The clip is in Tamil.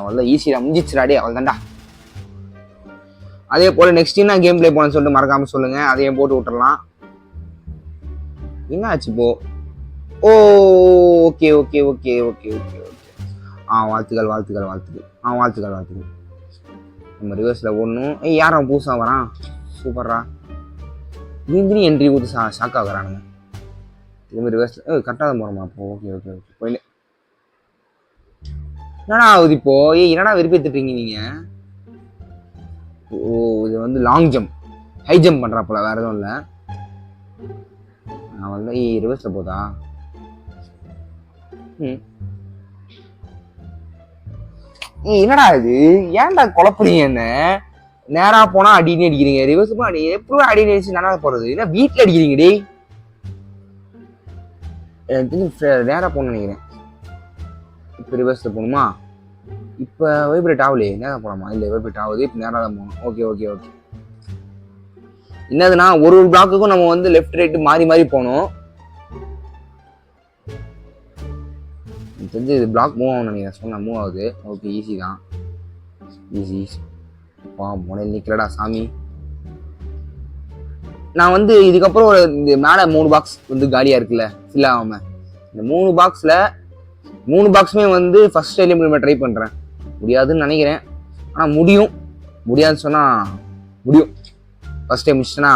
அவ்வளோதான் ஈஸியாக முடிஞ்சிச்சுடாடி அவ்வளோதான்டா. அதே போல் நெக்ஸ்ட் என்ன கேம் பிளே போகணும்னு சொல்லிட்டு மறக்காமல் சொல்லுங்கள், அதையும் போட்டு விட்டுறலாம். என்ன ஆச்சு இப்போ? Oh okay okay okay okay okay okay. வாழ்த்துக்கள் வாழ்த்துக்கள் வாழ்த்துக்கள். வாழ்த்துக்கள் வாழ்த்துக்கள். நம்ம ரிவர்ஸில் ஓடணும். யாரும் புதுசாக வரான்? சூப்பர்ரா. நீ என்ட்ரி கொடுத்து ஷாக் ஆகுறானுங்க. இதுமாதிரி ரிவர்ஸில் கரெக்டாக தான் போகிறோமா? அப்போ ஓகே ஓகே ஓகே. போயில என்னடா ஆகுது இப்போ? என்னடா விருப்பத்துட்டீங்க நீங்கள்? ஓ இது வந்து லாங் ஜம்ப், ஹை ஜம்ப் பண்ணுறாப்போல, வேறு எதுவும் இல்லை. நான் வந்து ரிவர்ஸில் போதா? என்னடா இது? ஏன்டா குழப்பறீங்க என்ன? நேரா போனா அடினு அடிக்கிறீங்க, ரிவர்ஸ் போனா அடி. எப்படி அடினு அடிச்சு நல்லா போறது? என்ன வீட்டில் அடிக்கிறீங்க டே? எனக்கு நேரா போகணும்னு நினைக்கிறேன். இப்போ ரிவர்ஸில் போகணுமா? இப்போ வைப்ரேட் ஆகலையே, நேராக போகலாமா? இல்லை வைப்ரேட் ஆகுது, இப்போ நேராக தான் போகணும். Okay okay okay. என்னதுன்னா ஒரு பிளாக்குக்கும் நம்ம வந்து லெஃப்ட் ரைட்டு மாறி மாறி போகணும். தெரிஞ்சு இது பிளாக் மூவ் ஆகணும் நினைக்கிறேன். சொன்ன மூவ் ஆகுது. ஓகே ஈஸி தான், ஈஸி. முனையில் நிற்கலடா சாமி. நான் வந்து இதுக்கப்புறம் ஒரு இந்த மேலே 3 பாக்ஸ் வந்து காலியாக இருக்குல்ல, ஃபில் ஆகாமல், இந்த 3 பாக்ஸில் 3 பாக்ஸுமே வந்து ஃபர்ஸ்ட் டைம் ட்ரை பண்ணுறேன். முடியாதுன்னு நினைக்கிறேன், ஆனால் முடியும். முடியாதுன்னு சொன்னால் முடியும். First time முடிச்சுன்னா